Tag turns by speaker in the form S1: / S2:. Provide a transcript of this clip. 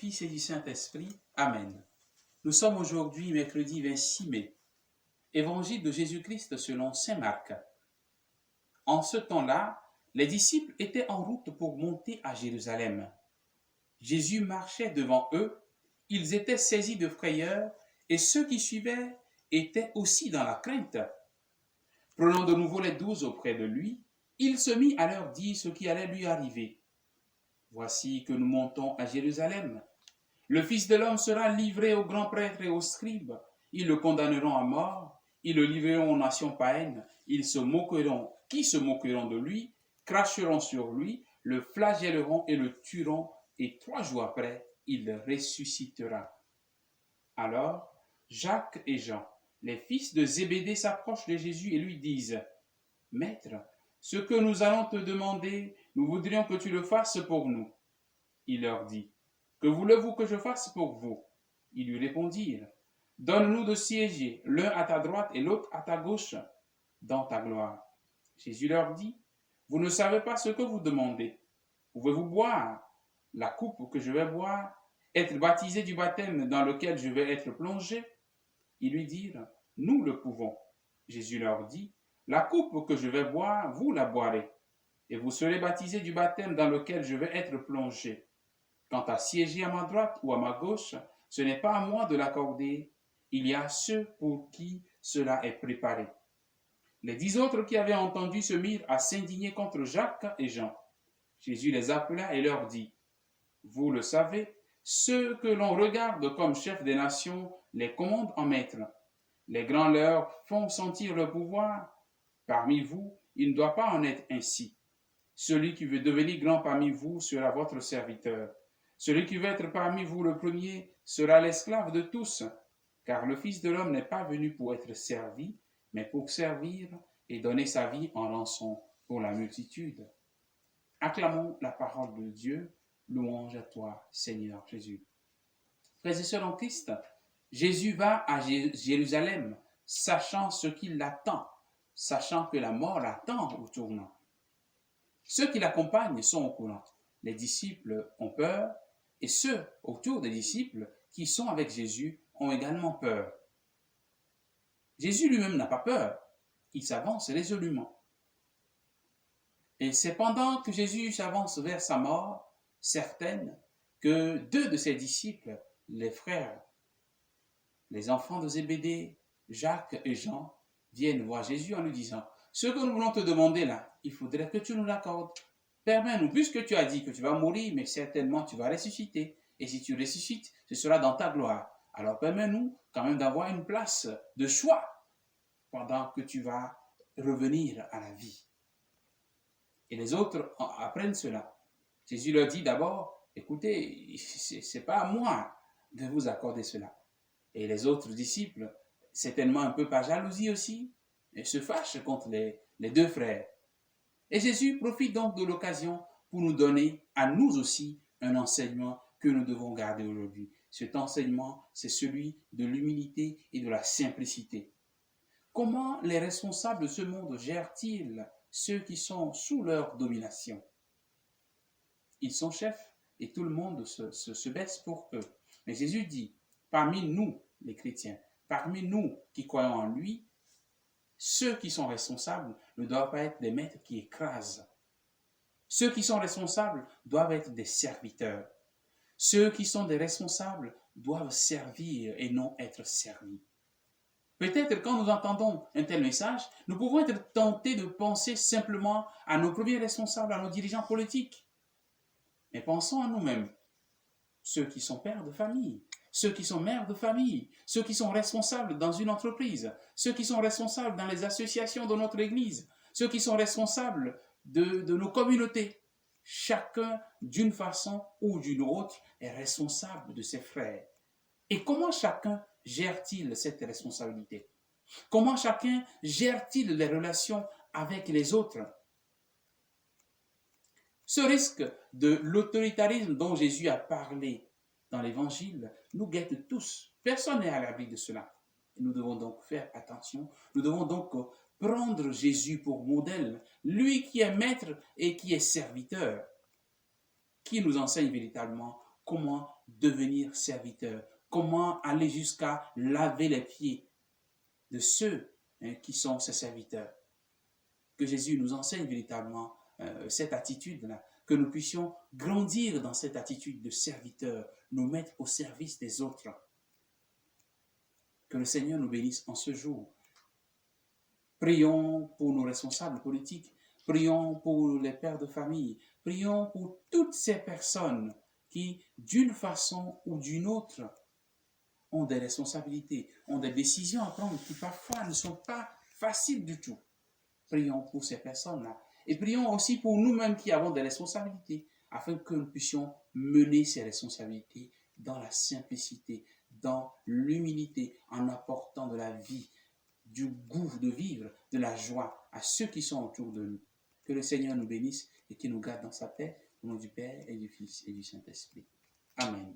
S1: Fils et du Saint-Esprit. Amen. Nous sommes aujourd'hui mercredi 26 mai. Évangile de Jésus-Christ selon saint Marc. En ce temps-là, les disciples étaient en route pour monter à Jérusalem. Jésus marchait devant eux, ils étaient saisis de frayeur, et ceux qui suivaient étaient aussi dans la crainte. Prenant de nouveau les 12 auprès de lui, il se mit à leur dire ce qui allait lui arriver. Voici que nous montons à Jérusalem. Le Fils de l'homme sera livré aux grands prêtres et aux scribes. Ils le condamneront à mort, ils le livreront aux nations païennes, qui se moqueront de lui, cracheront sur lui, le flagelleront et le tueront, et 3 jours après, il ressuscitera. Alors, Jacques et Jean, les fils de Zébédée, s'approchent de Jésus et lui disent : « Maître, ce que nous allons te demander, nous voudrions que tu le fasses pour nous. » Il leur dit : « Que voulez-vous que je fasse pour vous ? » Ils lui répondirent : « Donne-nous de siéger, l'un à ta droite et l'autre à ta gauche, dans ta gloire. » Jésus leur dit : « Vous ne savez pas ce que vous demandez. Pouvez-vous boire la coupe que je vais boire, être baptisé du baptême dans lequel je vais être plongé ? » Ils lui dirent : « Nous le pouvons. » Jésus leur dit : « La coupe que je vais boire, vous la boirez, et vous serez baptisés du baptême dans lequel je vais être plongé. Quant à siéger à ma droite ou à ma gauche, ce n'est pas à moi de l'accorder, il y a ceux pour qui cela est préparé. » Les 10 autres qui avaient entendu se mirent à s'indigner contre Jacques et Jean. Jésus les appela et leur dit : « Vous le savez, ceux que l'on regarde comme chefs des nations les commandent en maîtres. Les grands leur font sentir le pouvoir. Parmi vous, il ne doit pas en être ainsi. Celui qui veut devenir grand parmi vous sera votre serviteur. Celui qui veut être parmi vous le premier sera l'esclave de tous, car le Fils de l'homme n'est pas venu pour être servi, mais pour servir et donner sa vie en rançon pour la multitude. » Acclamons la parole de Dieu. Louange à toi, Seigneur Jésus. Frères et sœurs en Christ, Jésus va à Jérusalem, sachant ce qui l'attend, sachant que la mort l'attend au tournant. Ceux qui l'accompagnent sont au courant. Les disciples ont peur, et ceux autour des disciples qui sont avec Jésus ont également peur. Jésus lui-même n'a pas peur, il s'avance résolument. Et c'est pendant que Jésus s'avance vers sa mort certaine que 2 de ses disciples, les frères, les enfants de Zébédée, Jacques et Jean, viennent voir Jésus en lui disant : « Ce que nous voulons te demander là, il faudrait que tu nous l'accordes. Permets-nous, puisque tu as dit que tu vas mourir, mais certainement tu vas ressusciter. Et si tu ressuscites, ce sera dans ta gloire. Alors permets-nous quand même d'avoir une place de choix pendant que tu vas revenir à la vie. » Et les autres apprennent cela. Jésus leur dit d'abord : « Écoutez, ce n'est pas à moi de vous accorder cela. » Et les autres disciples, certainement un peu par jalousie aussi, se fâchent contre les 2 frères. Et Jésus profite donc de l'occasion pour nous donner à nous aussi un enseignement que nous devons garder aujourd'hui. Cet enseignement, c'est celui de l'humilité et de la simplicité. Comment les responsables de ce monde gèrent-ils ceux qui sont sous leur domination ? Ils sont chefs et tout le monde se baisse pour eux. Mais Jésus dit, parmi nous, les chrétiens, parmi nous qui croyons en lui, ceux qui sont responsables ne doivent pas être des maîtres qui écrasent. Ceux qui sont responsables doivent être des serviteurs. Ceux qui sont des responsables doivent servir et non être servis. Peut-être quand nous entendons un tel message, nous pouvons être tentés de penser simplement à nos premiers responsables, à nos dirigeants politiques. Mais pensons à nous-mêmes, ceux qui sont pères de famille, ceux qui sont mères de famille, ceux qui sont responsables dans une entreprise, ceux qui sont responsables dans les associations de notre Église, ceux qui sont responsables de nos communautés. Chacun, d'une façon ou d'une autre, est responsable de ses frères. Et comment chacun gère-t-il cette responsabilité ? Comment chacun gère-t-il les relations avec les autres ? Ce risque de l'autoritarisme dont Jésus a parlé dans l'Évangile nous guette tous. Personne n'est à l'abri de cela. Nous devons donc faire attention. Nous devons donc prendre Jésus pour modèle, lui qui est maître et qui est serviteur, qui nous enseigne véritablement comment devenir serviteur, comment aller jusqu'à laver les pieds de ceux qui sont ses serviteurs. Que Jésus nous enseigne véritablement cette attitude-là, que nous puissions grandir dans cette attitude de serviteur, nous mettre au service des autres. Que le Seigneur nous bénisse en ce jour. Prions pour nos responsables politiques, prions pour les pères de famille, prions pour toutes ces personnes qui, d'une façon ou d'une autre, ont des responsabilités, ont des décisions à prendre qui parfois ne sont pas faciles du tout. Prions pour ces personnes-là. Et prions aussi pour nous-mêmes qui avons des responsabilités, afin que nous puissions mener ces responsabilités dans la simplicité, dans l'humilité, en apportant de la vie, du goût de vivre, de la joie à ceux qui sont autour de nous. Que le Seigneur nous bénisse et qu'il nous garde dans sa paix, au nom du Père et du Fils et du Saint-Esprit. Amen.